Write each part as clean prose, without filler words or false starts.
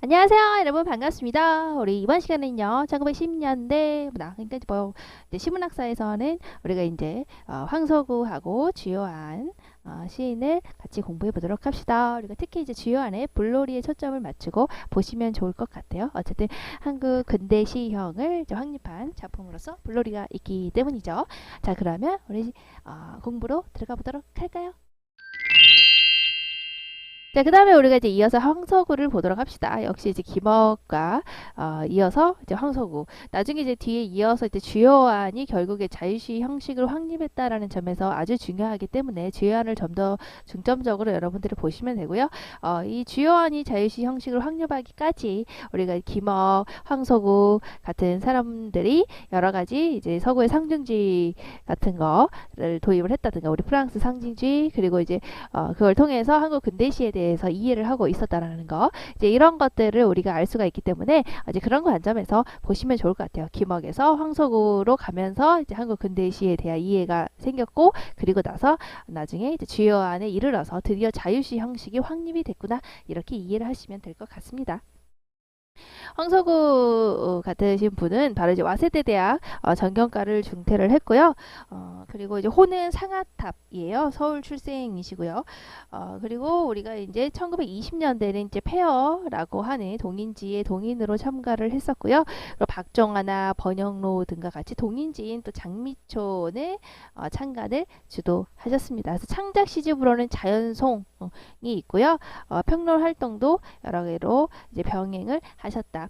안녕하세요, 여러분 반갑습니다. 우리 이번 시간에는요, 1910년대 그러니까 이제 시문학사에서는 우리가 이제 황석우하고 주요한 시인을 같이 공부해 보도록 합시다. 우리가 특히 이제 주요한의 불놀이에 초점을 맞추고 보시면 좋을 것 같아요. 어쨌든 한국 근대 시형을 이제 확립한 작품으로서 불놀이가 있기 때문이죠. 자, 그러면 우리 공부로 들어가 보도록 할까요? 자, 그 다음에 우리가 이제 이어서 황석우를 보도록 합시다. 역시 이제 김억과 이어서 이제 황석우. 나중에 이제 뒤에 이어서 이제 주요한이 결국에 자유시의 형식을 확립했다라는 점에서 아주 중요하기 때문에 주요한을 좀 더 중점적으로 여러분들이 보시면 되고요. 이 주요한이 자유시의 형식을 확립하기까지 우리가 김억, 황석우 같은 사람들이 여러 가지 이제 서구의 상징주의 같은 거를 도입을 했다든가 우리 프랑스 상징주의 그리고 이제 그걸 통해서 한국 근대시에 대해서 이해를 하고 있었다라는 거 이제 이런 것들을 우리가 알 수가 있기 때문에 이제 그런 관점에서 보시면 좋을 것 같아요. 김억에서 황석우로 가면서 이제 한국 근대시에 대한 이해가 생겼고 그리고 나서 나중에 이제 주요안에 이르러서 드디어 자유시 형식이 확립이 됐구나 이렇게 이해를 하시면 될 것 같습니다. 황석우 같으신 분은 바로 이제 와세대 대학 전경과를 중퇴를 했고요. 그리고 이제 호는 상아탑이에요. 서울 출생이시고요. 그리고 우리가 이제 1920년대는 이제 페어라고 하는 동인지에 동인으로 참가를 했었고요. 그리고 박정아나 번영로 등과 같이 동인지인 또 장미촌의 창간을 주도하셨습니다. 그래서 창작 시집으로는 자연송이 있고요. 평론 활동도 여러 개로 이제 병행을 하셨다.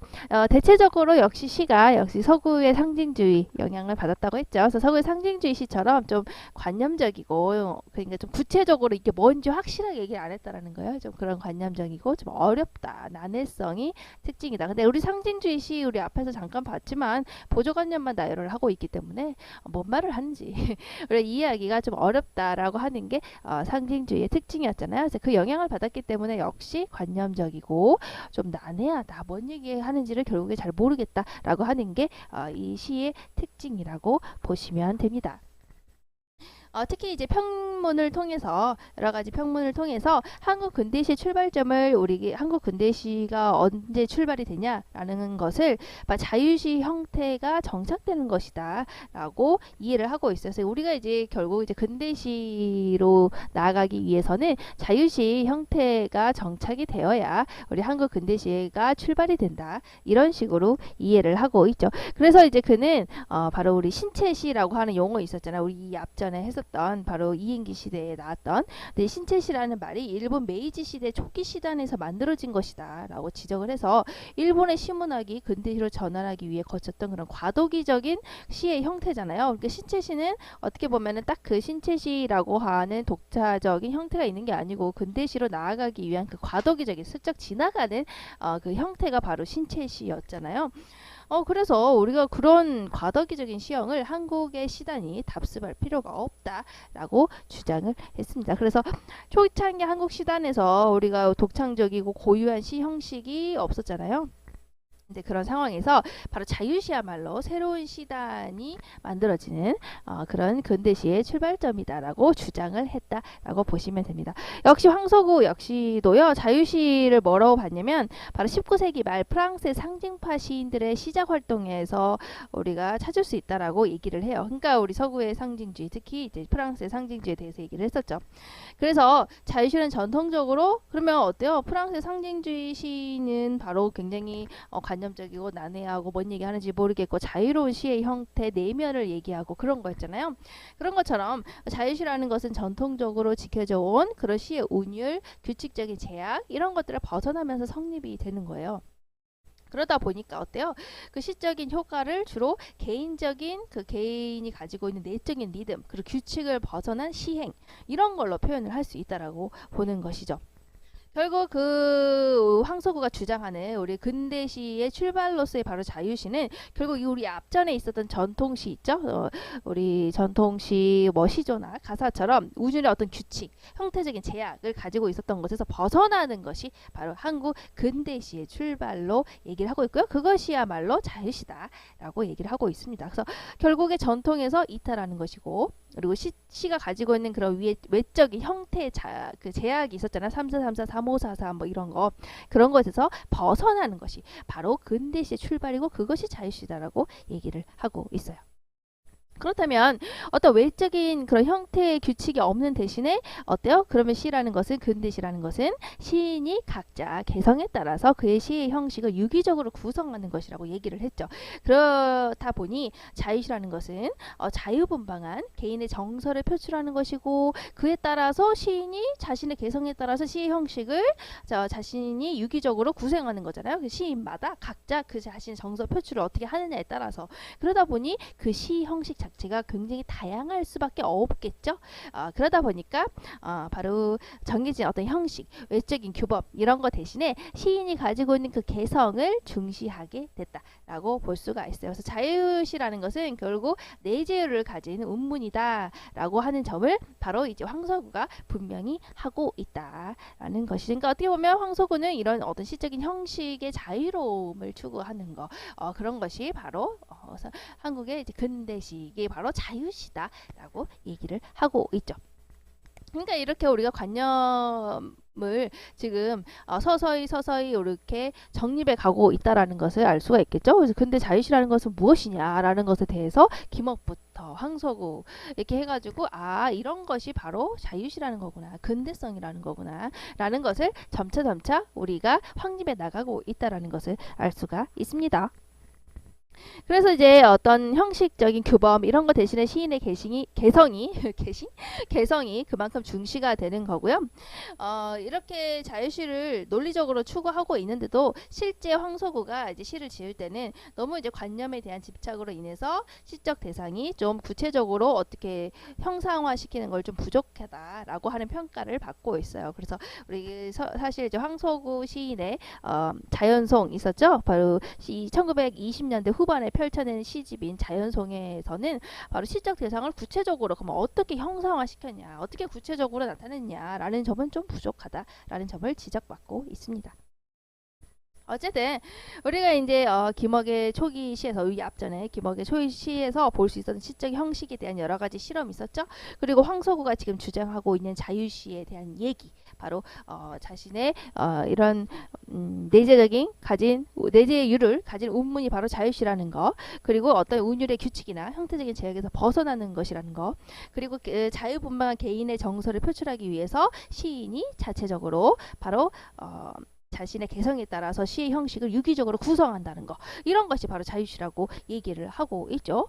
대체적으로 역시 시가 역시 서구의 상징주의 영향을 받았다고 했죠. 그래서 서구의 상징주의 시처럼 좀 관념적이고 그러니까 좀 구체적으로 이게 뭔지 확실하게 얘기를 안 했다라는 거예요. 좀 그런 관념적이고 좀 어렵다. 난해성이 특징이다. 근데 우리 상징주의 시 우리 앞에서 잠깐 봤지만 보조관념만 나열을 하고 있기 때문에 뭔 말을 하는지 우리 이해하기가 좀 어렵다라고 하는 게 상징주의의 특징이었잖아요. 그래서 그 영향을 받았기 때문에 역시 관념적이고 좀 난해하다. 뭔 얘기하는지를 결국에 잘 모르겠다라고 하는 게 이 시의 특징이라고 보시면 됩니다. 특히 이제 평문을 통해서 여러 가지 평문을 통해서 한국 근대시 출발점을 우리 한국 근대시가 언제 출발이 되냐라는 것을 자유시 형태가 정착되는 것이다라고 이해를 하고 있어요. 그래서 우리가 이제 결국 이제 근대시로 나아가기 위해서는 자유시 형태가 정착이 되어야 우리 한국 근대시가 출발이 된다. 이런 식으로 이해를 하고 있죠. 그래서 이제 그는 바로 우리 신체시라고 하는 용어 있었잖아요. 우리 이 앞전에 했었던 바로 이행기 시대에 나왔던 신체시라는 말이 일본 메이지 시대 초기 시단에서 만들어진 것이다 라고 지적을 해서 일본의 시문학이 근대시로 전환하기 위해 거쳤던 그런 과도기적인 시의 형태잖아요. 그러니까 신체시는 어떻게 보면은 딱 그 신체시라고 하는 독자적인 형태가 있는 게 아니고 근대시로 나아가기 위한 그 과도기적인 슬쩍 지나가는 그 형태가 바로 신체시였잖아요. 그래서 우리가 그런 과도기적인 시형을 한국의 시단이 답습할 필요가 없다라고 주장을 했습니다. 그래서 초창기 한국 시단에서 우리가 독창적이고 고유한 시 형식이 없었잖아요. 이제 그런 상황에서 바로 자유시야말로 새로운 시단이 만들어지는 그런 근대시의 출발점이다라고 주장을 했다라고 보시면 됩니다. 역시 황석우 역시도요 자유시를 뭐라고 봤냐면 바로 19세기 말 프랑스의 상징파 시인들의 시작 활동에서 우리가 찾을 수 있다라고 얘기를 해요. 그러니까 우리 서구의 상징주의 특히 이제 프랑스의 상징주의에 대해서 얘기를 했었죠. 그래서 자유시는 전통적으로 그러면 어때요? 프랑스의 상징주의 시는 바로 굉장히 관념적이고 난해하고 뭔 얘기하는지 모르겠고 자유로운 시의 형태 내면을 얘기하고 그런 거였잖아요. 그런 것처럼 자유시라는 것은 전통적으로 지켜져 온 그런 시의 운율, 규칙적인 제약 이런 것들을 벗어나면서 성립이 되는 거예요. 그러다 보니까 어때요? 그 시적인 효과를 주로 개인적인 그 개인이 가지고 있는 내적인 리듬 그리고 규칙을 벗어난 시행 이런 걸로 표현을 할 수 있다라고 보는 것이죠. 결국 그 황석우가 주장하는 우리 근대시의 출발로서의 바로 자유시는 결국 우리 앞전에 있었던 전통시 있죠. 우리 전통시 뭐 시조나 가사처럼 우준의 어떤 규칙, 형태적인 제약을 가지고 있었던 것에서 벗어나는 것이 바로 한국 근대시의 출발로 얘기를 하고 있고요. 그것이야말로 자유시다라고 얘기를 하고 있습니다. 그래서 결국에 전통에서 이탈하는 것이고 그리고 시가 가지고 있는 그런 위에 외적인 형태의 그 제약이 있었잖아. 3434, 3544 뭐 이런 거. 그런 것에서 벗어나는 것이 바로 근대시의 출발이고 그것이 자유시다라고 얘기를 하고 있어요. 그렇다면 어떤 외적인 그런 형태의 규칙이 없는 대신에 어때요? 그러면 시라는 것은 근대시라는 것은 시인이 각자 개성에 따라서 그의 시의 형식을 유기적으로 구성하는 것이라고 얘기를 했죠. 그렇다 보니 자유시라는 것은 자유분방한 개인의 정서를 표출하는 것이고 그에 따라서 시인이 자신의 개성에 따라서 시의 형식을 자신이 유기적으로 구성하는 거잖아요. 그 시인마다 각자 그 자신의 정서 표출을 어떻게 하느냐에 따라서 그러다 보니 그 시 형식 자체가 굉장히 다양할 수밖에 없겠죠. 그러다 보니까 바로 정해진 어떤 형식, 외적인 규범 이런 거 대신에 시인이 가지고 있는 그 개성을 중시하게 됐다라고 볼 수가 있어요. 그래서 자유시라는 것은 결국 내재율을 가진 운문이다라고 하는 점을 바로 이제 황석우가 분명히 하고 있다라는 것이죠. 그러니까 어떻게 보면 황석우는 이런 어떤 시적인 형식의 자유로움을 추구하는 거, 그런 것이 바로 한국의 이제 근대시 이게 바로 자유시다라고 얘기를 하고 있죠. 그러니까 이렇게 우리가 관념을 지금 서서히 이렇게 정립해 가고 있다라는 것을 알 수가 있겠죠. 그래서 근데 자유시라는 것은 무엇이냐라는 것에 대해서 김옥부터 황석우 이렇게 해가지고 이런 것이 바로 자유시라는 거구나, 근대성이라는 거구나 라는 것을 점차 우리가 확립해 나가고 있다라는 것을 알 수가 있습니다. 그래서 이제 어떤 형식적인 규범 이런 거 대신에 시인의 개성이 그만큼 중시가 되는 거고요. 이렇게 자유시를 논리적으로 추구하고 있는데도 실제 황석우가 이제 시를 지을 때는 너무 이제 관념에 대한 집착으로 인해서 시적 대상이 좀 구체적으로 어떻게 형상화시키는 걸 좀 부족하다라고 하는 평가를 받고 있어요. 그래서 우리 사실 이제 황석우 시인의 자연송 있었죠. 바로 1920년대 후반에 펼쳐낸 시집인 자연송에서는 바로 시적 대상을 구체적으로 그럼 어떻게 형상화시켰냐, 어떻게 구체적으로 나타냈냐라는 점은 좀 부족하다라는 점을 지적받고 있습니다. 어쨌든 우리가 이제 김억의 초기 시에서 이 앞전에 김억의 초기 시에서 볼 수 있었던 시적 형식에 대한 여러 가지 실험이 있었죠. 그리고 황석우가 지금 주장하고 있는 자유시에 대한 얘기, 바로 자신의 이런 내재율을 가진 운문이 바로 자유시라는 거, 그리고 어떤 운율의 규칙이나 형태적인 제약에서 벗어나는 것이라는 거, 그리고 자유분방한 개인의 정서를 표출하기 위해서 시인이 자체적으로 바로 자신의 개성에 따라서 시의 형식을 유기적으로 구성한다는 거, 이런 것이 바로 자유시라고 얘기를 하고 있죠.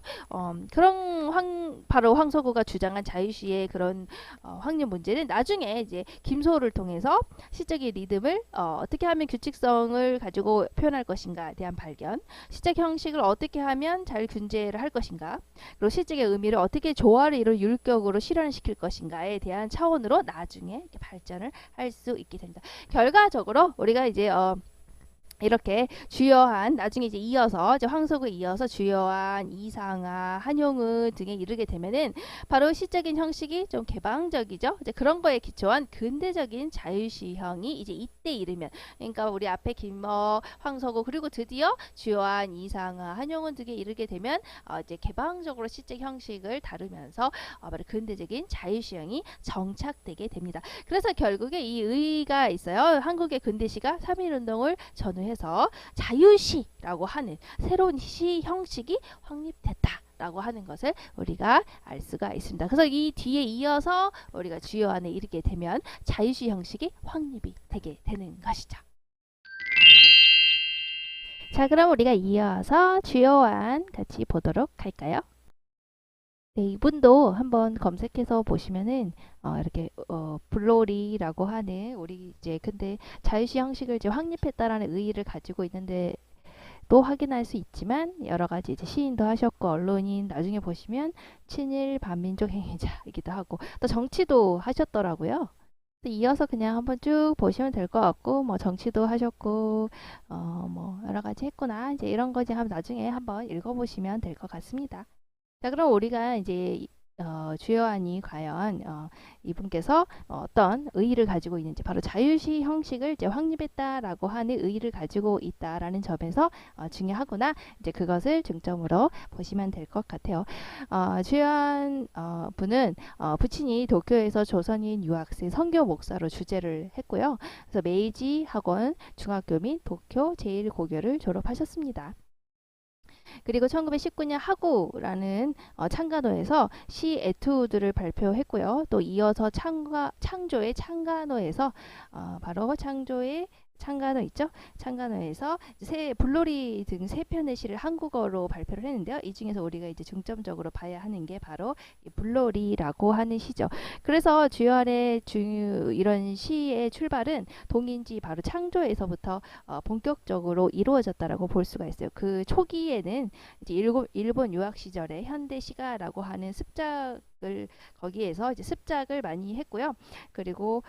바로 황석우가 주장한 자유시의 그런 확립 문제는 나중에 이제 김소호를 통해서 시적인 리듬을 어떻게 하면 규칙성을 가지고 표현할 것인가에 대한 발견, 시적 형식을 어떻게 하면 잘 균제를 할 것인가, 그리고 시적의 의미를 어떻게 조화를 이룰 율격으로 실현시킬 것인가에 대한 차원으로 나중에 이렇게 발전을 할 수 있게 됩니다. 결과적으로 우리가 이제 이렇게 주요한 나중에 이제 이어서 이제 황석우에 이어서 주요한 이상하, 한용운 등에 이르게 되면은 바로 시적인 형식이 좀 개방적이죠. 이제 그런 거에 기초한 근대적인 자유시형이 이제 이때 이르면, 그러니까 우리 앞에 김억, 황석우 그리고 드디어 주요한 이상하, 한용운 등에 이르게 되면 이제 개방적으로 시적 형식을 다루면서 바로 근대적인 자유시형이 정착되게 됩니다. 그래서 결국에 이 의의가 있어요. 한국의 근대시가 3.1운동을 전후해서 자유시라고 하는 새로운 시 형식이 확립됐다라고 하는 것을 우리가 알 수가 있습니다. 그래서 이 뒤에 이어서 우리가 주요안에 이르게 되면 자유시 형식이 확립이 되게 되는 것이죠. 자, 그럼 우리가 이어서 주요안 같이 보도록 할까요? 네, 이분도 한번 검색해서 보시면은 이렇게 블로리라고 하는 우리 이제 근데 자유시 형식을 이제 확립했다라는 의의를 가지고 있는데 또 확인할 수 있지만 여러 가지 이제 시인도 하셨고 언론인 나중에 보시면 친일 반민족 행위자이기도 하고 또 정치도 하셨더라고요. 이어서 그냥 한번 쭉 보시면 될 것 같고 뭐 정치도 하셨고 뭐 여러 가지 했구나 이제 이런 거지 한번 나중에 한번 읽어보시면 될 것 같습니다. 자, 그럼 우리가 이제 주요한이 과연 이분께서 어떤 의의를 가지고 있는지, 바로 자유시 형식을 이제 확립했다라고 하는 의의를 가지고 있다라는 점에서 중요하구나, 이제 그것을 중점으로 보시면 될 것 같아요. 주요한 분은 부친이 도쿄에서 조선인 유학생 선교 목사로 주재를 했고요. 그래서 메이지 학원 중학교 및 도쿄 제1고교를 졸업하셨습니다. 그리고 1919년 하구라는 창간호에서 시 에투드를 발표했고요. 또 이어서 창조의 창간호에서 바로 창조의 창간호 있죠? 창간호에서 불놀이 등 세 편의 시를 한국어로 발표를 했는데요. 이 중에서 우리가 이제 중점적으로 봐야 하는 게 바로 이 불놀이라고 하는 시죠. 그래서 주요한의 이런 시의 출발은 동인지 바로 창조에서부터 본격적으로 이루어졌다라고 볼 수가 있어요. 그 초기에는 이제 일본 유학 시절에 현대 시가라고 하는 습작을 거기에서 이제 습작을 많이 했고요. 그리고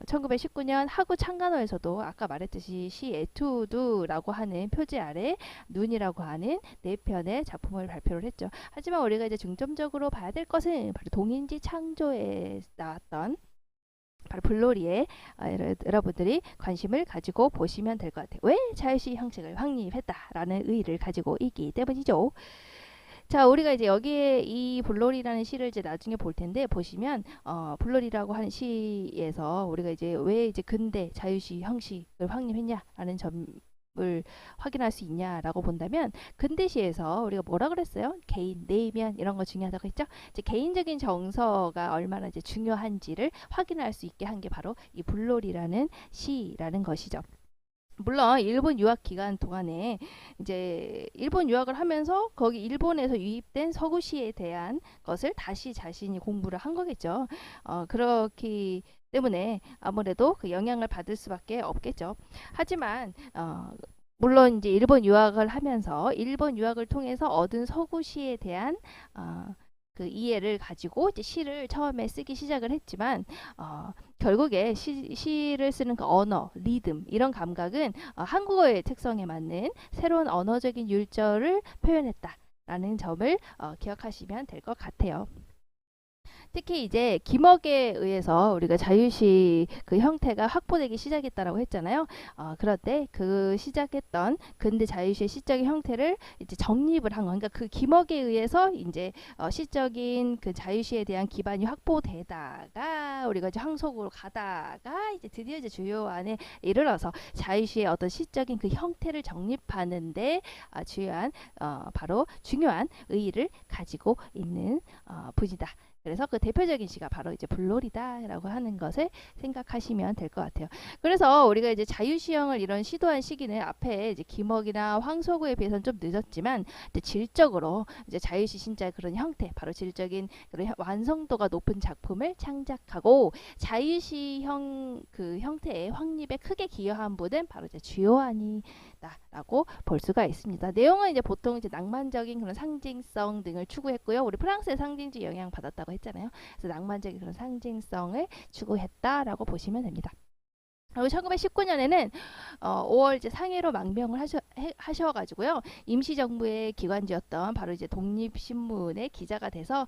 1919년 하구 창간호에서도 아까 말했듯이 시 에투드라고 하는 표지 아래 눈이라고 하는 네 편의 작품을 발표를 했죠. 하지만 우리가 이제 중점적으로 봐야 될 것은 바로 동인지 창조에 나왔던 바로 불놀이에 여러분들이 관심을 가지고 보시면 될 것 같아요. 왜 자유시 형식을 확립했다라는 의의를 가지고 있기 때문이죠. 자, 우리가 이제 여기에 이 불놀이라는 시를 이제 나중에 볼 텐데, 보시면 불놀이라고 하는 시에서 우리가 이제 왜 이제 근대 자유시 형식을 확립했냐라는 점을 확인할 수 있냐라고 본다면, 근대시에서 우리가 뭐라 그랬어요? 개인, 내면 이런 거 중요하다고 했죠? 이제 개인적인 정서가 얼마나 이제 중요한지를 확인할 수 있게 한 게 바로 이 불놀이라는 시라는 것이죠. 물론 일본 유학 기간 동안에 이제 일본 유학을 하면서 거기 일본에서 유입된 서구시에 대한 것을 다시 자신이 공부를 한 거겠죠. 그렇기 때문에 아무래도 그 영향을 받을 수밖에 없겠죠. 하지만 물론 이제 일본 유학을 하면서 일본 유학을 통해서 얻은 서구시에 대한 그 이해를 가지고 이제 시를 처음에 쓰기 시작을 했지만 결국에 시를 쓰는 그 언어, 리듬 이런 감각은 한국어의 특성에 맞는 새로운 언어적인 율조를 표현했다라는 점을 기억하시면 될 것 같아요. 특히 이제 김억에 의해서 우리가 자유시 그 형태가 확보되기 시작했다라고 했잖아요. 그런데 그 시작했던 근대 자유시의 시적인 형태를 이제 정립을 한 거. 그러니까 그 김억에 의해서 이제 시적인 그 자유시에 대한 기반이 확보되다가 우리가 이제 항속으로 가다가 이제 드디어 이제 주요안에 이르러서 자유시의 어떤 시적인 그 형태를 정립하는데 주요한 바로 중요한 의의를 가지고 있는 분이다. 그래서 그 대표적인 시가 바로 이제 불놀이다라고 하는 것을 생각하시면 될 것 같아요. 그래서 우리가 이제 자유시형을 이런 시도한 시기는 앞에 이제 김억이나 황소구에 비해서는 좀 늦었지만 이제 질적으로 이제 자유시 신자의 그런 형태, 바로 질적인 그런 완성도가 높은 작품을 창작하고 자유시형 그 형태의 확립에 크게 기여한 분은 바로 이제 주요한이다라고 볼 수가 있습니다. 내용은 이제 보통 이제 낭만적인 그런 상징성 등을 추구했고요. 우리 프랑스의 상징주의 영향 받았다고 했잖아요. 그래서 낭만적인 그런 상징성을 추구했다라고 보시면 됩니다. 그리고 1919년에는 5월 이제 상해로 망명을 하셔가지고요. 임시정부의 기관지였던 바로 이제 독립신문의 기자가 돼서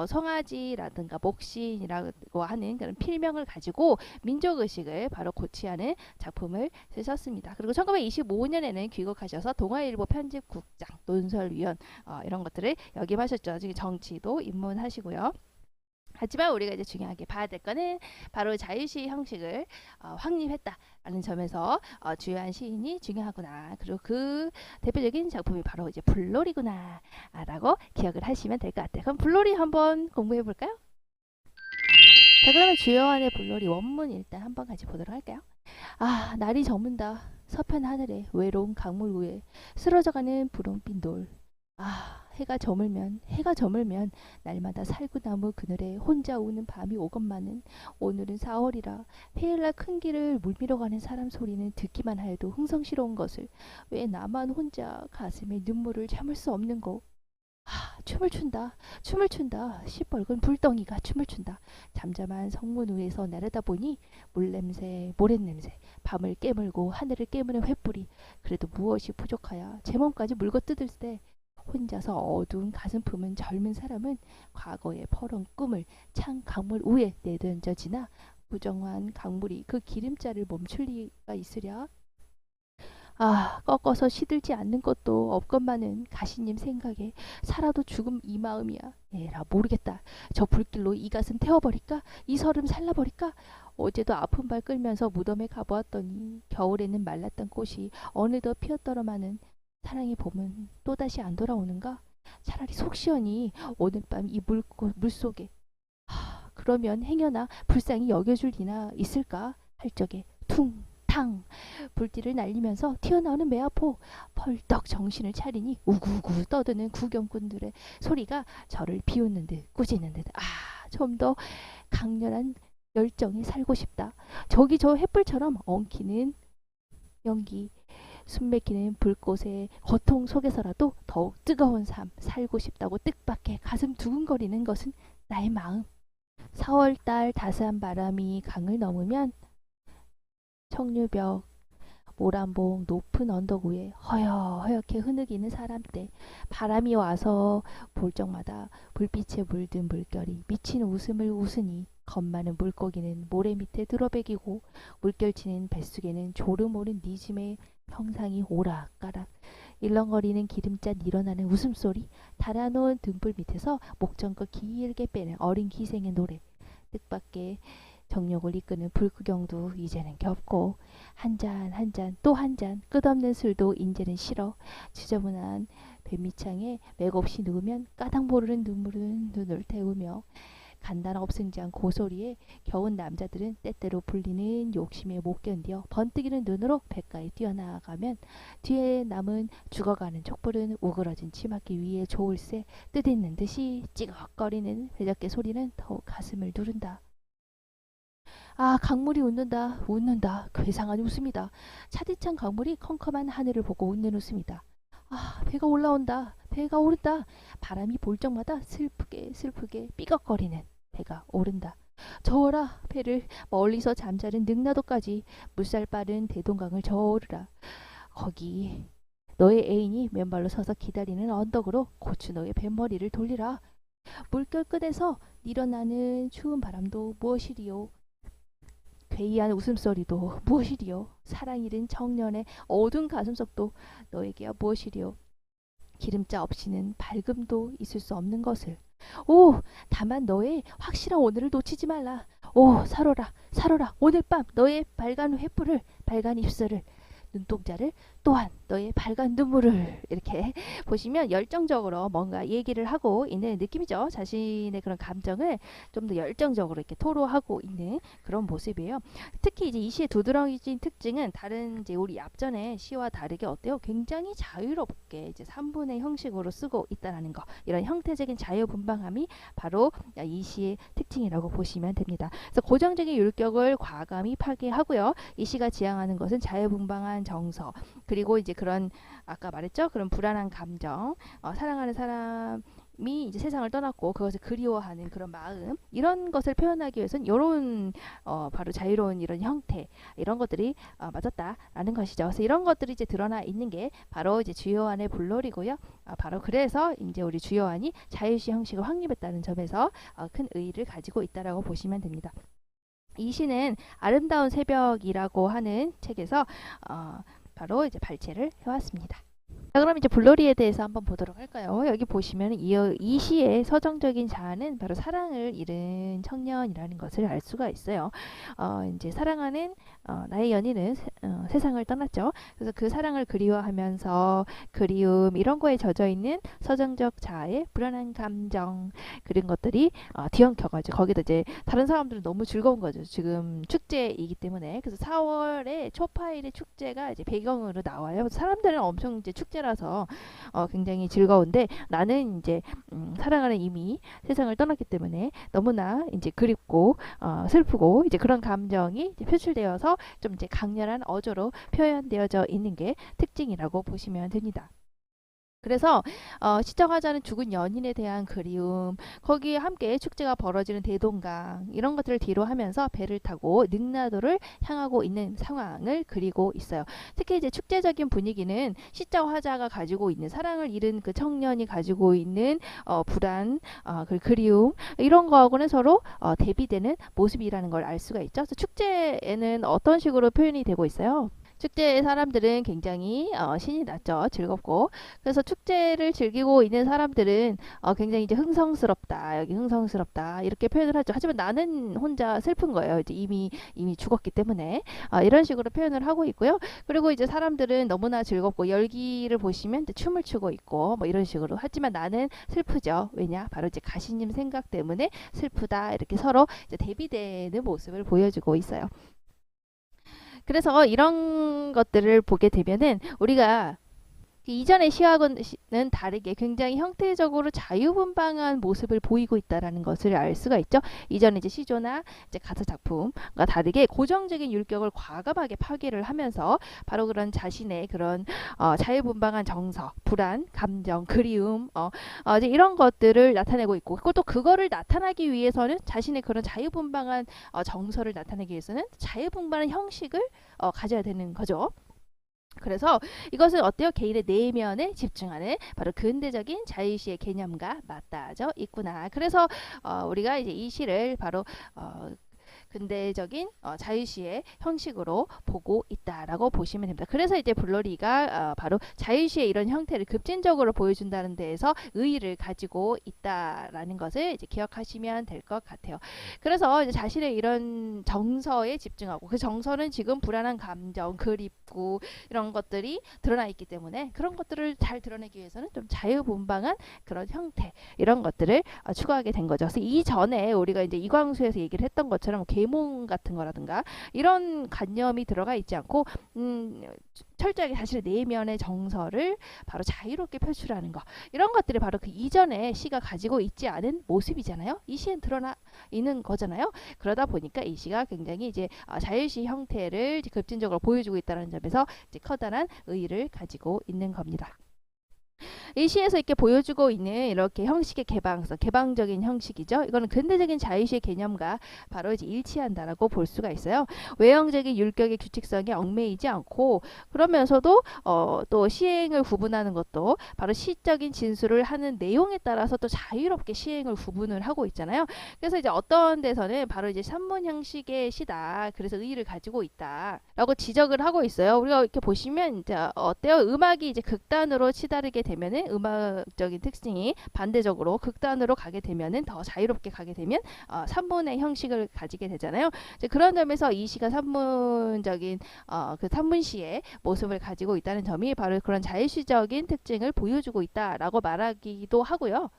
성아지라든가 목신이라고 하는 그런 필명을 가지고 민족의식을 바로 고취하는 작품을 쓰셨습니다. 그리고 1925년에는 귀국하셔서 동아일보 편집국장, 논설위원 이런 것들을 역임하셨죠. 나중에 정치도 입문하시고요. 하지만 우리가 이제 중요하게 봐야 될 거는 바로 자유시 형식을 확립했다라는 점에서 주요한 시인이 중요하구나. 그리고 그 대표적인 작품이 바로 이제 불놀이구나라고 기억을 하시면 될 것 같아요. 그럼 불놀이 한번 공부해 볼까요? 자, 그러면 주요한의 불놀이 원문 일단 한번 같이 보도록 할까요? 날이 저문다. 서편 하늘에 외로운 강물 위에 쓰러져가는 분홍빛 돌. 해가 저물면 날마다 살구나무 그늘에 혼자 우는 밤이 오건만은 오늘은 4월이라 해일날 큰 길을 물밀어 가는 사람 소리는 듣기만 하여도 흥성스러운 것을 왜 나만 혼자 가슴에 눈물을 참을 수 없는고. 춤을 춘다. 시뻘건 불덩이가 춤을 춘다. 잠잠한 성문 위에서 내려다 보니 물냄새, 모랫냄새, 밤을 깨물고 하늘을 깨무는 횃불이 그래도 무엇이 부족하여 제 몸까지 물고 뜯을 때 혼자서 어두운 가슴 품은 젊은 사람은 과거의 퍼런 꿈을 찬 강물 위에 내던져지나 부정한 강물이 그 기름자를 멈출 리가 있으랴. 아, 꺾어서 시들지 않는 것도 없건만은 가시님 생각에 살아도 죽음 이 마음이야. 에라 모르겠다. 저 불길로 이 가슴 태워버릴까? 이 설음 살라버릴까? 어제도 아픈 발 끌면서 무덤에 가보았더니 겨울에는 말랐던 꽃이 어느덧 피었더러마는 사랑의 봄은 또다시 안 돌아오는가? 차라리 속 시원히 오늘 밤 이 물속에 그러면 행여나 불쌍히 여겨줄 리나 있을까? 할 적에 퉁 탕 불띠를 날리면서 튀어나오는 매화포 펄떡 정신을 차리니 우구우구 떠드는 구경꾼들의 소리가 저를 비웃는 듯 꾸짖는 듯 좀 더 강렬한 열정에 살고 싶다. 저기 저 햇불처럼 엉키는 연기 숨맥히는 불꽃의 고통 속에서라도 더욱 뜨거운 삶 살고 싶다고 뜻밖의 가슴 두근거리는 것은 나의 마음. 4월달 따스한 바람이 강을 넘으면 청류벽 모란봉 높은 언덕 위에 허옇허옇게 흐느끼는 사람들 바람이 와서 볼 적마다 불빛에 물든 물결이 미친 웃음을 웃으니 겁많은 물고기는 모래 밑에 들어배기고 물결치는 뱃속에는 졸음 오른 니즘의 형상이 오락가락 일렁거리는 기름잔 일어나는 웃음소리 달아놓은 등불 밑에서 목전껏 길게 빼는 어린 기생의 노래 뜻밖의 정욕을 이끄는 불구경도 이제는 겹고 한 잔 한 잔 또 한 잔 끝없는 술도 인제는 싫어 지저분한 뱀밑창에 맥없이 누우면 까닭 모르는 눈물은 눈을 태우며 간단 없은지한 고소리에 겨운 남자들은 때때로 불리는 욕심에 못 견디어 번뜩이는 눈으로 뱃가에 뛰어나가면 뒤에 남은 죽어가는 촛불은 우그러진 치마기 위에 좋을새 뜻있는 듯이 찌걱거리는 회적개 소리는 더욱 가슴을 누른다. 아, 강물이 웃는다, 웃는다. 괴상한 웃음이다. 차디찬 강물이 컴컴한 하늘을 보고 웃는 웃음이다. 아, 배가 올라온다. 배가 오른다. 바람이 불 적마다 슬프게 슬프게 삐걱거리는 배가 오른다. 저어라 배를 멀리서 잠자는 능라도까지 물살 빠른 대동강을 저어르라. 거기 너의 애인이 맨발로 서서 기다리는 언덕으로 고추 너의 뱃머리를 돌리라. 물결 끝에서 일어나는 추운 바람도 무엇이리요. 괴이한 웃음소리도 무엇이리요. 사랑 잃은 청년의 어두운 가슴속도 너에게야 무엇이리요. 기름자 없이는 밝음도 있을 수 없는 것을. 오, 다만 너의 확실한 오늘을 놓치지 말라. 오, 살아라 살아라. 오늘 밤 너의 빨간 횃불을 빨간 입술을 눈동자를 또한 너의 빨간 눈물을 이렇게 보시면 열정적으로 뭔가 얘기를 하고 있는 느낌이죠. 자신의 그런 감정을 좀 더 열정적으로 이렇게 토로하고 있는 그런 모습이에요. 특히 이제 이 시의 두드러진 특징은 다른 이제 우리 앞전의 시와 다르게 어때요? 굉장히 자유롭게 이제 3분의 형식으로 쓰고 있다라는 거. 이런 형태적인 자유분방함이 바로 이 시의 특징이라고 보시면 됩니다. 그래서 고정적인 율격을 과감히 파괴하고요. 이 시가 지향하는 것은 자유분방한 정서 그리고 이제 그런 아까 말했죠 그런 불안한 감정 사랑하는 사람이 이제 세상을 떠났고 그것을 그리워하는 그런 마음 이런 것을 표현하기 위해서는 이런 바로 자유로운 이런 형태 이런 것들이 맞았다라는 것이죠. 그래서 이런 것들이 이제 드러나 있는 게 바로 이제 주요한의 불놀이고요. 바로 그래서 이제 우리 주요한이 자유시 형식을 확립했다는 점에서 큰 의의를 가지고 있다라고 보시면 됩니다. 이 시는 아름다운 새벽이라고 하는 책에서 바로 이제 발췌를 해왔습니다. 자, 그럼 이제 불놀이에 대해서 한번 보도록 할까요? 여기 보시면 이 시의 서정적인 자아는 바로 사랑을 잃은 청년이라는 것을 알 수가 있어요. 이제 사랑하는 나의 연인은 세상을 떠났죠. 그래서 그 사랑을 그리워하면서 그리움 이런 거에 젖어 있는 서정적 자아의 불안한 감정 그런 것들이 뒤엉켜가지고 거기다 이제 다른 사람들은 너무 즐거운 거죠. 지금 축제이기 때문에 그래서 4월에 초파일의 축제가 이제 배경으로 나와요. 사람들은 엄청 이제 축제라서 굉장히 즐거운데 나는 이제 사랑하는 이미 세상을 떠났기 때문에 너무나 이제 그립고 슬프고 이제 그런 감정이 이제 표출되어서 좀 이제 강렬한 어조로 표현되어져 있는 게 특징이라고 보시면 됩니다. 그래서 시청하자는 죽은 연인에 대한 그리움, 거기에 함께 축제가 벌어지는 대동강 이런 것들을 뒤로 하면서 배를 타고 능라도를 향하고 있는 상황을 그리고 있어요. 특히 이제 축제적인 분위기는 시청하자가 가지고 있는 사랑을 잃은 그 청년이 가지고 있는 불안, 그 그리움 이런 거하고는 서로 대비되는 모습이라는 걸 알 수가 있죠. 그래서 축제에는 어떤 식으로 표현이 되고 있어요? 축제의 사람들은 굉장히 신이 났죠. 즐겁고. 그래서 축제를 즐기고 있는 사람들은 굉장히 이제 흥성스럽다. 여기 흥성스럽다. 이렇게 표현을 하죠. 하지만 나는 혼자 슬픈 거예요. 이제 이미 죽었기 때문에. 이런 식으로 표현을 하고 있고요. 그리고 이제 사람들은 너무나 즐겁고 열기를 보시면 이제 춤을 추고 있고 뭐 이런 식으로. 하지만 나는 슬프죠. 왜냐? 바로 이제 가시님 생각 때문에 슬프다. 이렇게 서로 이제 대비되는 모습을 보여주고 있어요. 그래서 이런 것들을 보게 되면은 우리가 이전의 시하고는 다르게 굉장히 형태적으로 자유분방한 모습을 보이고 있다라는 것을 알 수가 있죠. 이전에 이제 시조나 이제 가사 작품과 다르게 고정적인 율격을 과감하게 파괴를 하면서 바로 그런 자신의 그런 자유분방한 정서, 불안, 감정, 그리움, 이제 이런 것들을 나타내고 있고, 또 그거를 나타나기 위해서는 자신의 그런 자유분방한 정서를 나타내기 위해서는 자유분방한 형식을 가져야 되는 거죠. 그래서 이것은 어때요? 개인의 내면에 집중하는 바로 근대적인 자유시의 개념과 맞닿아져 있구나. 그래서 우리가 이제 이 시를 바로 근대적인 자유시의 형식으로 보고 있다라고 보시면 됩니다. 그래서 이제 블러리가 바로 자유시의 이런 형태를 급진적으로 보여준다는 데에서 의의를 가지고 있다라는 것을 이제 기억하시면 될 것 같아요. 그래서 이제 자신의 이런 정서에 집중하고, 그 정서는 지금 불안한 감정, 그립고 이런 것들이 드러나 있기 때문에 그런 것들을 잘 드러내기 위해서는 좀 자유분방한 그런 형태, 이런 것들을 추구하게 된 거죠. 그래서 이전에 우리가 이제 이광수에서 얘기를 했던 것처럼 계몽 같은 거라든가 이런 관념이 들어가 있지 않고 철저하게 자신의 내면의 정서를 바로 자유롭게 표출하는 거, 이런 것들이 바로 그 이전에 시가 가지고 있지 않은 모습이잖아요. 이 시엔 드러나 있는 거잖아요. 그러다 보니까 이 시가 굉장히 이제 자유시 형태를 급진적으로 보여주고 있다는 점에서 이제 커다란 의의를 가지고 있는 겁니다. 이 시에서 이렇게 보여주고 있는 이렇게 형식의 개방성, 개방적인 형식이죠. 이거는 근대적인 자유시의 개념과 바로 이제 일치한다라고 볼 수가 있어요. 외형적인 율격의 규칙성에 얽매이지 않고, 그러면서도 또 시행을 구분하는 것도 바로 시적인 진술을 하는 내용에 따라서 또 자유롭게 시행을 구분을 하고 있잖아요. 그래서 이제 어떤 데서는 바로 이제 산문 형식의 시다. 그래서 의의를 가지고 있다라고 지적을 하고 있어요. 우리가 이렇게 보시면 이제 어때요? 음악이 이제 극단으로 치달게 되면은 음악적인 특징이 반대적으로 극단으로 가게 되면은 더 자유롭게 가게 되면 산문의 형식을 가지게 되잖아요. 이제 그런 점에서 이 시가 산문적인 그 산문시의 모습을 가지고 있다는 점이 바로 그런 자유시적인 특징을 보여주고 있다라고 말하기도 하고요.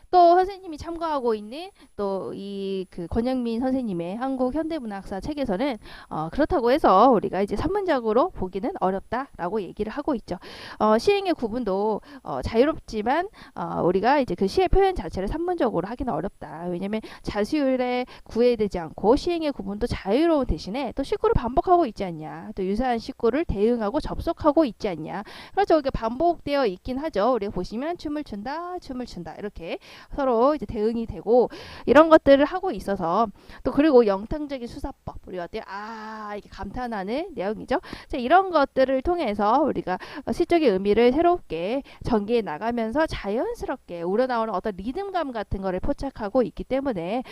또 선생님이 참고하고 있는 또 이 그 권영민 선생님의 한국 현대문학사 책에서는 그렇다고 해서 우리가 이제 산문적으로 보기는 어렵다라고 얘기를 하고 있죠. 시행의 구분도 자유롭지만 우리가 이제 그 시의 표현 자체를 산문적으로 하기는 어렵다. 왜냐하면 자수율에 구애되지 않고 시행의 구분도 자유로운 대신에 또 식구를 반복하고 있지 않냐, 또 유사한 식구를 대응하고 접속하고 있지 않냐. 그렇죠. 이게 반복되어 있긴 하죠. 우리가 보시면 춤을 춘다, 춤을 춘다 이렇게 서로 이제 대응이 되고 이런 것들을 하고 있어서, 또 그리고 영탕적인 수사법, 우리가 어때요? 이게 감탄하는 내용이죠. 이런 것들을 통해서 우리가 시적인 의미를 새롭게 전개해 나가면서 자연스럽게 우러나오는 어떤 리듬감 같은 거를 포착하고 있기 때문에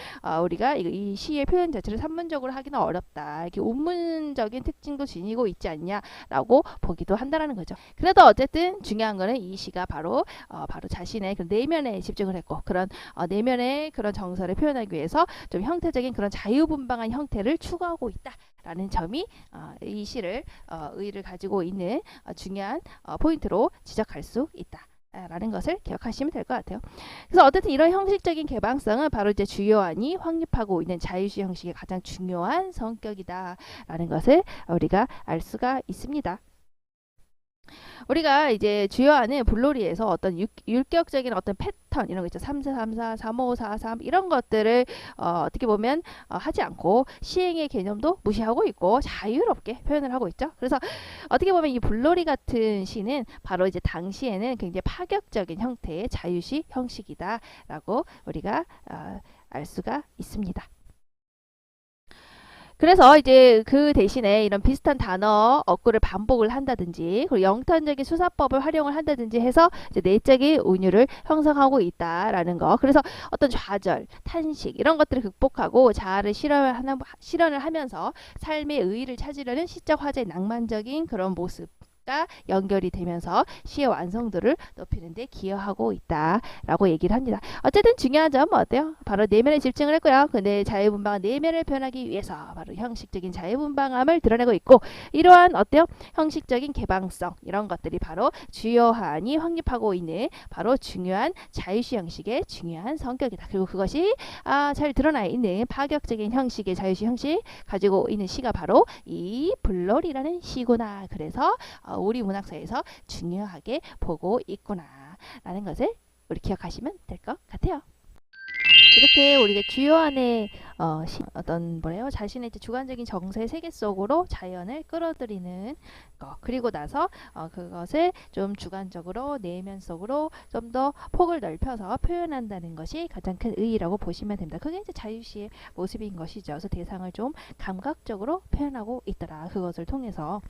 우리가 이 시의 표현 자체를 산문적으로 하기는 어렵다. 이렇게 운문적인 특징도 지니고 있지 않냐라고 보기도 한다라는 거죠. 그래도 어쨌든 중요한 거는 이 시가 바로 자신의 그 내면에 집중을 했고, 그런 내면의 그런 정서를 표현하기 위해서 좀 형태적인 그런 자유분방한 형태를 추구하고 있다라는 점이 이 시를 의의를 가지고 있는 중요한 포인트로 지적할 수 있다. 라는 것을 기억하시면 될 것 같아요. 그래서 어쨌든 이런 형식적인 개방성은 바로 이제 주요한이 확립하고 있는 자유시 형식의 가장 중요한 성격이다 라는 것을 우리가 알 수가 있습니다. 우리가 이제 주요하는 블로리에서 어떤 율격적인 어떤 패턴 이런 거 있죠. 3, 4, 3, 4, 3, 5, 4, 3 이런 것들을 어떻게 보면 하지 않고 시행의 개념도 무시하고 있고 자유롭게 표현을 하고 있죠. 그래서 어떻게 보면 이 블로리 같은 시는 바로 이제 당시에는 굉장히 파격적인 형태의 자유시 형식이다라고 우리가 알 수가 있습니다. 그래서 이제 그 대신에 이런 비슷한 단어 어구를 반복을 한다든지 그리고 영탄적인 수사법을 활용을 한다든지 해서 이제 내적인 운율을 형성하고 있다라는 거. 그래서 어떤 좌절, 탄식 이런 것들을 극복하고 자아를 실현을 하면서 삶의 의의를 찾으려는 시적 화제의 낭만적인 그런 모습 가 연결이 되면서 시의 완성도를 높이는 데 기여하고 있다라고 얘기를 합니다. 어쨌든 중요한 점은 어때요? 바로 내면에 집중을 했고요. 근데 자유분방한 내면을 표현하기 위해서 바로 형식적인 자유분방함을 드러내고 있고 이러한 어때요? 형식적인 개방성 이런 것들이 바로 주요한이 확립하고 있는 바로 중요한 자유시 형식의 중요한 성격이다. 그리고 그것이 잘 드러나 있는 파격적인 형식의 자유시 형식 가지고 있는 시가 바로 이 블러리라는 시구나. 그래서 우리 문학사에서 중요하게 보고 있구나라는 것을 우리 기억하시면 될 것 같아요. 이렇게 우리가 주요한의 어떤 뭐래요? 자신의 주관적인 정서의 세계 속으로 자연을 끌어들이는 거. 그리고 나서 그것을 좀 주관적으로 내면 속으로 좀 더 폭을 넓혀서 표현한다는 것이 가장 큰 의의라고 보시면 됩니다. 그게 이제 자유시의 모습인 것이죠. 그래서 대상을 좀 감각적으로 표현하고 있더라. 그것을 통해서.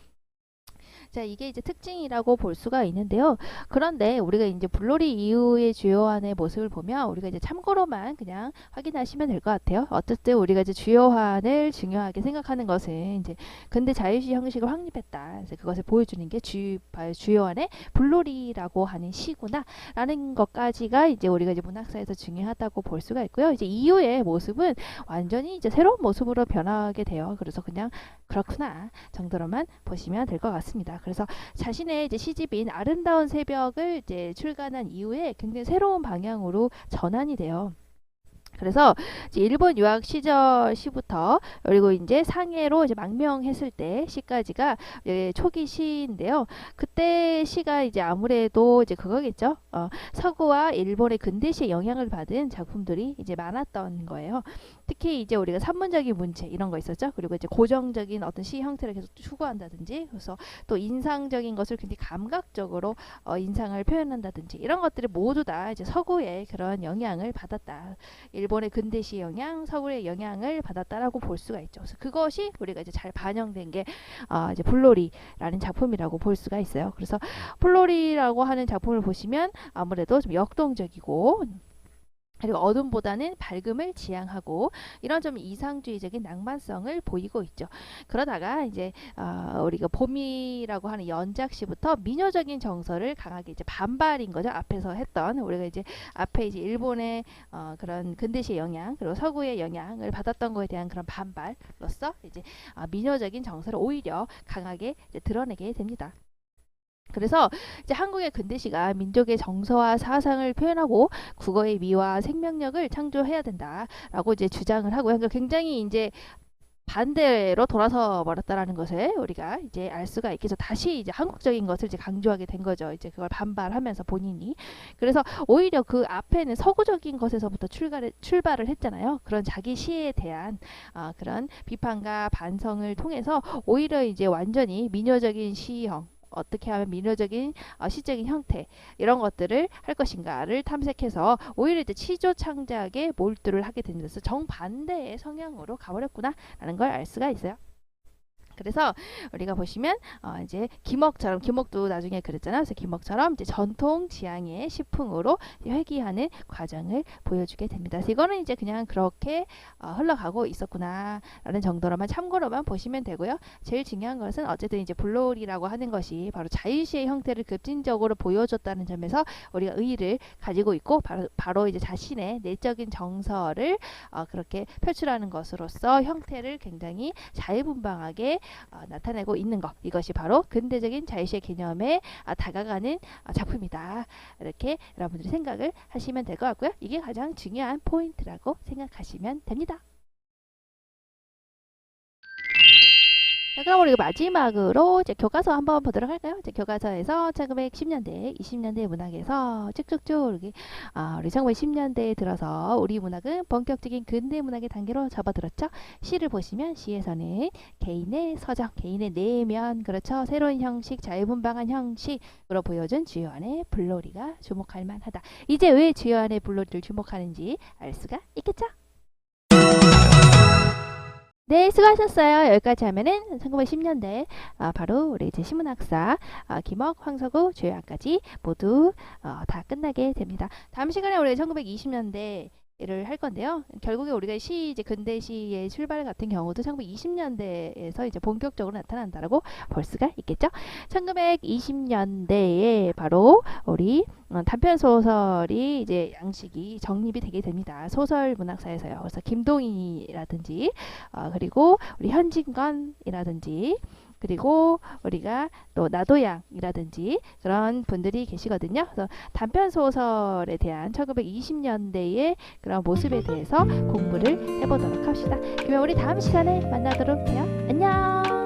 자, 이게 이제 특징이라고 볼 수가 있는데요. 그런데 우리가 이제 블로리 이후의 주요한의 모습을 보면 우리가 이제 참고로만 그냥 확인하시면 될 것 같아요. 어쨌든 우리가 이제 주요한을 중요하게 생각하는 것은 이제 근대 자유시 형식을 확립했다. 그래서 그것을 보여주는 게 주요한의 블로리라고 하는 시구나라는 것까지가 이제 우리가 이제 문학사에서 중요하다고 볼 수가 있고요. 이제 이후의 모습은 완전히 이제 새로운 모습으로 변하게 돼요. 그래서 그냥 그렇구나 정도로만 보시면 될 것 같습니다. 그래서 자신의 이제 시집인 아름다운 새벽을 이제 출간한 이후에 굉장히 새로운 방향으로 전환이 돼요. 그래서 이제 일본 유학 시절 시부터 그리고 이제 상해로 이제 망명했을 때 시까지가 초기 시인데요. 그때 시가 이제 아무래도 이제 그거겠죠. 서구와 일본의 근대시의 영향을 받은 작품들이 이제 많았던 거예요. 특히 이제 우리가 산문적인 문체 이런 거 있었죠. 그리고 이제 고정적인 어떤 시 형태를 계속 추구한다든지, 그래서 또 인상적인 것을 굉장히 감각적으로 인상을 표현한다든지 이런 것들이 모두 다 이제 서구의 그런 영향을 받았다. 일본의 근대시 영향, 서구의 영향을 받았다라고 볼 수가 있죠. 그래서 그것이 우리가 이제 잘 반영된 게 이제 블로리라는 작품이라고 볼 수가 있어요. 그래서 블로리라고 하는 작품을 보시면 아무래도 좀 역동적이고 그리고 어둠보다는 밝음을 지향하고 이런 좀 이상주의적인 낭만성을 보이고 있죠. 그러다가 이제 우리가 봄이라고 하는 연작시부터 민요적인 정서를 강하게 이제 반발인 거죠. 앞에서 했던 우리가 이제 앞에 이제 일본의 그런 근대시의 영향 그리고 서구의 영향을 받았던 거에 대한 그런 반발로서 이제 민요적인 정서를 오히려 강하게 이제 드러내게 됩니다. 그래서 이제 한국의 근대시가 민족의 정서와 사상을 표현하고 국어의 미와 생명력을 창조해야 된다라고 이제 주장을 하고요. 그러니까 굉장히 이제 반대로 돌아서 버렸다라는 것을 우리가 이제 알 수가 있겠죠. 다시 이제 한국적인 것을 이제 강조하게 된 거죠. 이제 그걸 반발하면서 본인이. 그래서 오히려 그 앞에는 서구적인 것에서부터 출발을 했잖아요. 그런 자기 시에 대한 그런 비판과 반성을 통해서 오히려 이제 완전히 민요적인 시형 어떻게 하면 민요적인 시적인 형태 이런 것들을 할 것인가를 탐색해서 오히려 이제 시조 창작에 몰두를 하게 되면서 정반대의 성향으로 가버렸구나라는 걸 알 수가 있어요. 그래서 우리가 보시면 이제 김옥도 나중에 그랬잖아요. 그래서 김옥처럼 이제 전통 지향의 시풍으로 회귀하는 과정을 보여주게 됩니다. 그래서 이거는 이제 그냥 그렇게 흘러가고 있었구나라는 정도로만 참고로만 보시면 되고요. 제일 중요한 것은 어쨌든 이제 블로리라고 하는 것이 바로 자유시의 형태를 급진적으로 보여줬다는 점에서 우리가 의의를 가지고 있고 바로 이제 자신의 내적인 정서를 그렇게 표출하는 것으로서 형태를 굉장히 자유분방하게 나타내고 있는 것, 이것이 바로 근대적인 자유시의 개념에 다가가는 작품이다. 이렇게 여러분들이 생각을 하시면 될 것 같고요. 이게 가장 중요한 포인트라고 생각하시면 됩니다. 자, 그럼 우리 마지막으로 이제 교과서 한번 보도록 할까요? 이제 교과서에서 1910년대, 20년대 문학에서 쭉쭉쭉 이렇게 우리 1910년대에 들어서 우리 문학은 본격적인 근대 문학의 단계로 접어들었죠. 시를 보시면 시에서는 개인의 서정, 개인의 내면, 그렇죠. 새로운 형식, 자유분방한 형식으로 보여준 주요한의 불로리가 주목할 만하다. 이제 왜 주요한의 불로리를 주목하는지 알 수가 있겠죠? 네, 수고하셨어요. 여기까지 하면은 1910년대 바로 우리 이제 신문학사 김억, 황석우, 조효안까지 모두 다 끝나게 됩니다. 다음 시간에 우리 1920년대 를 할 건데요. 결국에 우리가 시 이제 근대 시의 출발 같은 경우도 1920년대에서 이제 본격적으로 나타난다라고 볼 수가 있겠죠. 1920년대에 바로 우리 단편 소설이 이제 양식이 정립이 되게 됩니다. 소설 문학사에서요. 그래서 김동희라든지 그리고 우리 현진건이라든지 그리고 우리가 또 나도양이라든지 그런 분들이 계시거든요. 그래서 단편 소설에 대한 1920년대의 그런 모습에 대해서 공부를 해보도록 합시다. 그러면 우리 다음 시간에 만나도록 해요. 안녕.